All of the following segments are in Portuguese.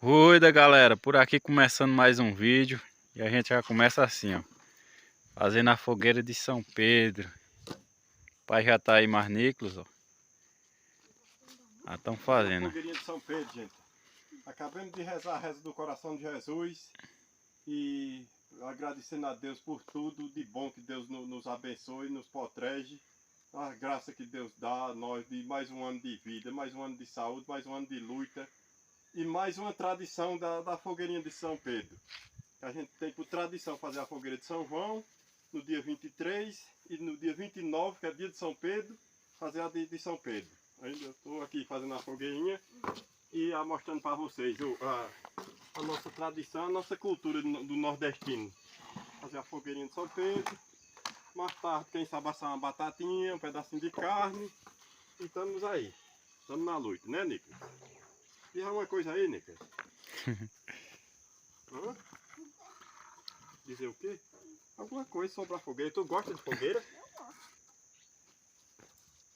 Oi da galera, por aqui começando mais um vídeo e a gente já começa assim, ó, fazendo a fogueira de São Pedro. O pai já tá aí, mais Nicolas, ó. Já estão Fazer a fazendo. fogueirinha de São Pedro, gente. Acabamos de rezar a reza do coração de Jesus e agradecendo a Deus por tudo de bom que Deus nos abençoe, nos protege. A graça que Deus dá a nós de mais um ano de vida, mais um ano de saúde, mais um ano de luta e mais uma tradição da fogueirinha de São Pedro. A gente tem por tradição fazer a fogueira de São João no dia 23 e no dia 29, que é dia de São Pedro, fazer a de São Pedro. Ainda estou aqui fazendo a fogueirinha e mostrando para vocês a nossa tradição, a nossa cultura do nordestino. Fazer a fogueirinha de São Pedro. Mais tarde, quem sabe assar uma batatinha, um pedacinho de carne. E estamos aí. Estamos na luta, né, Nicolas? E uma coisa aí, Nicolas? Hã? Dizer o quê? Alguma coisa sobre a fogueira. Tu gosta de fogueira?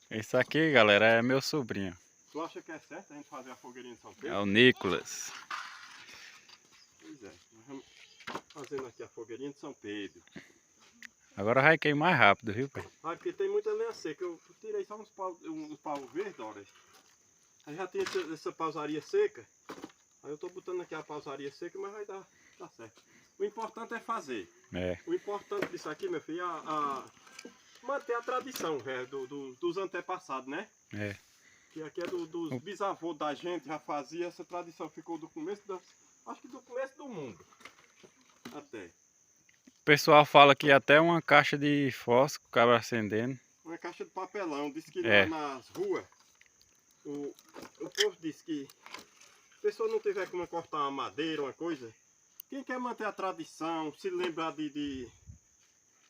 Esse aqui, galera, é meu sobrinho. Tu acha que é certo a gente fazer a fogueirinha de São Pedro? É o Nicolas. Pois é, nós vamos fazendo aqui a fogueirinha de São Pedro. Agora vai queimar mais rápido, viu, pai? Ah, porque tem muita lenha seca. Eu tirei só uns pau verdes, olha. Aí já tem essa pausaria seca. Aí eu tô botando aqui a pausaria seca, mas vai dar certo. O importante é fazer. É. O importante disso aqui, meu filho, é manter a tradição dos antepassados, né? É. Que aqui é dos bisavôs da gente, já fazia essa tradição. Ficou do começo acho que do começo do mundo. Até. O pessoal fala que até uma caixa de fósforo acaba acendendo. Uma caixa de papelão. Diz que É. nas ruas, o povo diz que se a pessoa não tiver como cortar uma madeira, uma coisa, quem quer manter a tradição, se lembrar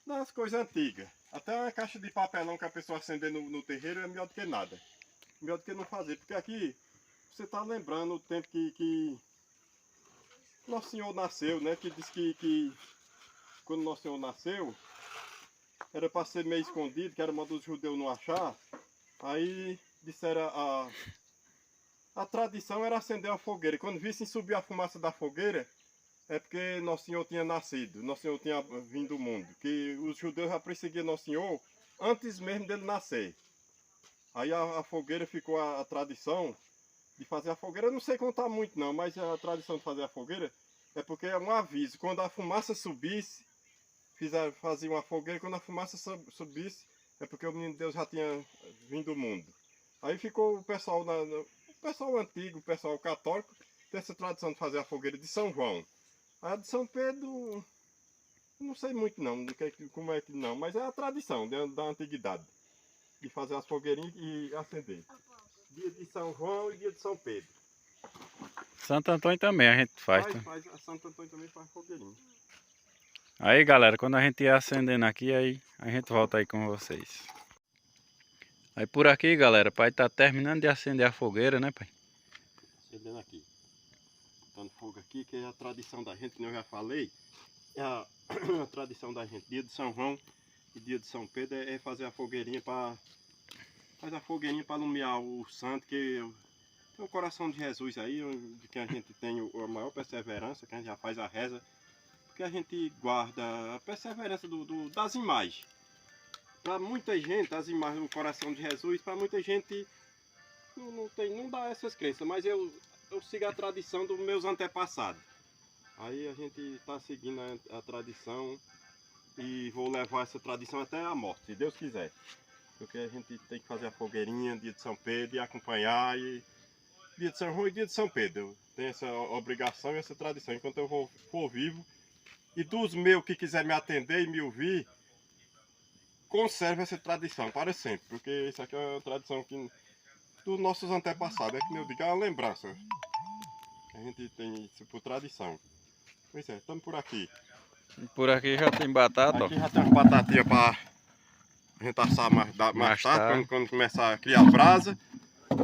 das coisas antigas. Até uma caixa de papelão que a pessoa acender no terreiro é melhor do que nada. Melhor do que não fazer. Porque aqui você está lembrando o tempo que Nosso Senhor nasceu, né? Que diz que quando Nosso Senhor nasceu, era para ser meio escondido, que era modo dos judeus não achar. Aí disseram a tradição era acender a fogueira. E quando vissem subir a fumaça da fogueira, é porque Nosso Senhor tinha nascido, Nosso Senhor tinha vindo do mundo. Que os judeus já perseguiam Nosso Senhor antes mesmo dele nascer. Aí a fogueira ficou a tradição de fazer a fogueira. Eu não sei contar muito não, mas a tradição de fazer a fogueira é porque é um aviso. Quando a fumaça subisse, fazia uma fogueira. Quando a fumaça subisse, é porque o menino Deus já tinha vindo do mundo. Aí ficou o pessoal, o pessoal antigo, o pessoal católico, tem essa tradição de fazer a fogueira de São João. A de São Pedro, não sei muito não, como é que não, mas é a tradição da antiguidade. De fazer as fogueirinhas e acender. Dia de São João e dia de São Pedro. Santo Antônio também a gente faz. A Santo Antônio também faz fogueirinha. Aí, galera, quando a gente ir acendendo aqui, aí a gente volta aí com vocês. Aí por aqui, galera, o pai tá terminando de acender a fogueira, né, pai? Acendendo aqui. Botando fogo aqui, que é a tradição da gente, como eu já falei. É a tradição da gente. Dia de São João e dia de São Pedro é fazer a fogueirinha para... Faz a fogueirinha para iluminar o santo, que tem o coração de Jesus aí, de que a gente tem a maior perseverança, que a gente já faz a reza. Porque a gente guarda a perseverança das imagens. Para muita gente, as imagens do coração de Jesus, para muita gente não dá essas crenças, mas eu sigo a tradição dos meus antepassados. Aí a gente está seguindo a tradição e vou levar essa tradição até a morte, se Deus quiser. Porque a gente tem que fazer a fogueirinha, dia de São Pedro, e acompanhar, e dia de São João e dia de São Pedro. Tem essa obrigação e essa tradição. Enquanto eu for vivo, e dos meus que quiser me atender e me ouvir, conserve essa tradição para sempre. Porque isso aqui é uma tradição dos nossos antepassados. É que eu digo, é uma lembrança. A gente tem isso por tradição. Pois é, estamos por aqui. Por aqui já tem batata, Aqui ó. já tem umas batatinhas para a gente assar mais tarde, quando começar a criar brasa.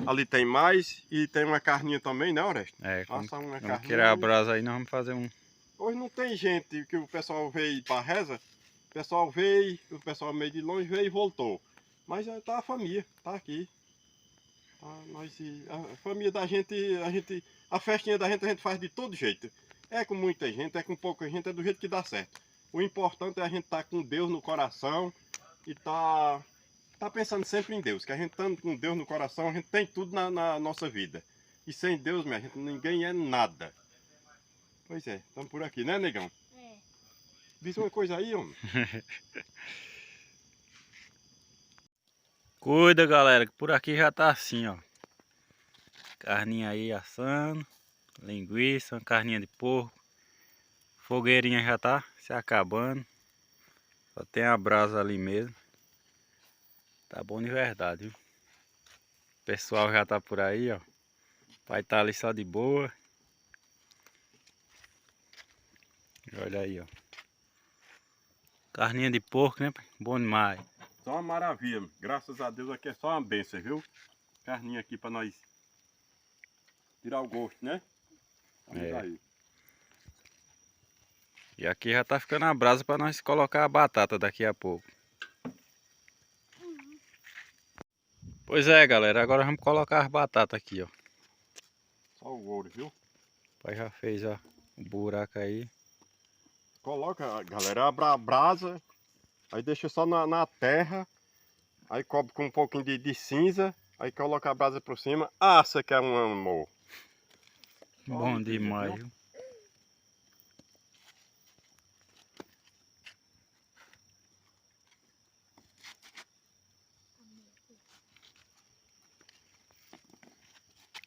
Ali tem mais e tem uma carninha também, né, Orestes? É, Assar uma quando carninha. tirar a brasa aí, nós vamos fazer um... Hoje não tem gente que o pessoal veio para reza. O pessoal veio, o pessoal meio de longe veio e voltou. Mas já tá a família, tá aqui. Tá, a família da gente, A festinha da gente a gente faz de todo jeito. É com muita gente, é com pouca gente, é do jeito que dá certo. O importante é a gente estar com Deus no coração e tá pensando sempre em Deus. Que a gente estando com Deus no coração, a gente tem tudo na nossa vida. E sem Deus, minha gente, ninguém é nada. Pois é, estamos por aqui, né, negão? É. Diz uma coisa aí, homem. Cuida, galera, que por aqui já tá assim, ó. Carninha aí assando, linguiça, uma carninha de porco. Fogueirinha já tá se acabando. Só tem a brasa ali mesmo. Tá bom de verdade, viu? O pessoal já tá por aí, ó. Vai estar ali só de boa. Olha aí, ó. Carninha de porco, né? Bom demais. Só uma maravilha. Graças a Deus aqui é só uma bênção, viu? Carninha aqui pra nós tirar o gosto, né? Vamos É. aí. E aqui já tá ficando a brasa para nós colocar a batata daqui a pouco. Pois é, galera, agora vamos colocar as batatas aqui, ó. Só o ouro, viu? O pai já fez, ó, o buraco aí. Coloca, galera, a brasa, aí deixa só na terra, aí cobre com um pouquinho de cinza, aí coloca a brasa por cima. Ah, você quer um amor. Bom Olha, demais, viu? viu?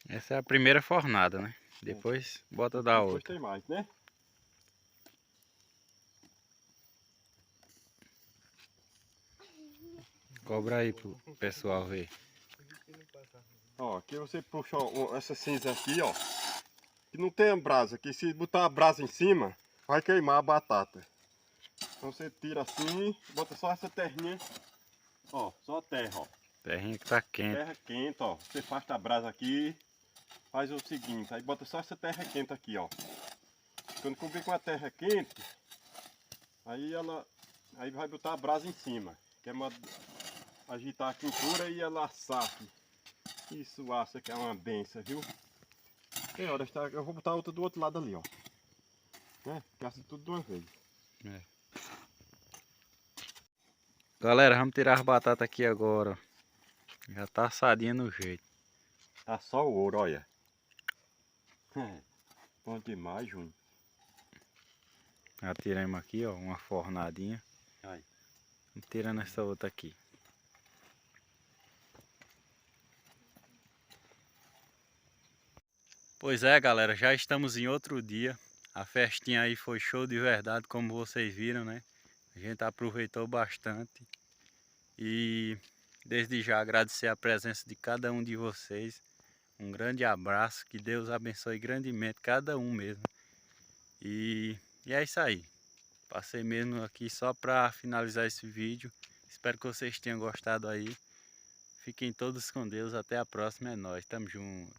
Essa é a primeira fornada, né? Depois bota da Depois outra. tem mais, né? Cobra aí pro pessoal ver. Ó, aqui você puxa essa cinza aqui, ó. Que não tem a brasa, que se botar a brasa em cima, vai queimar a batata. Então você tira assim, bota só essa terrinha. Ó, só a terra, ó. Terrinha que tá quente. Terra quente, ó. Você afasta a brasa aqui, faz o seguinte, aí bota só essa terra quente aqui, ó. Quando cobrir com a terra quente, aí vai botar a brasa em cima. Que é agitar a quentura e ela assar aqui. Isso assa que é uma benção, viu? Tem hora, eu vou botar outra do outro lado ali, ó. Né? Que assa tudo de uma vez. É. Galera, vamos tirar as batatas aqui agora, ó. Já tá assadinha no jeito. Tá só o ouro, olha. Bom demais, Júnior. Já tiramos aqui, ó, uma fornadinha. Aí. Vamos tirando essa outra aqui. Pois é, galera, já estamos em outro dia. A festinha aí foi show de verdade, como vocês viram, né? A gente aproveitou bastante. E desde já agradecer a presença de cada um de vocês. Um grande abraço, que Deus abençoe grandemente cada um mesmo. E é isso aí. Passei mesmo aqui só para finalizar esse vídeo. Espero que vocês tenham gostado aí. Fiquem todos com Deus. Até a próxima. É nóis. Tamo junto.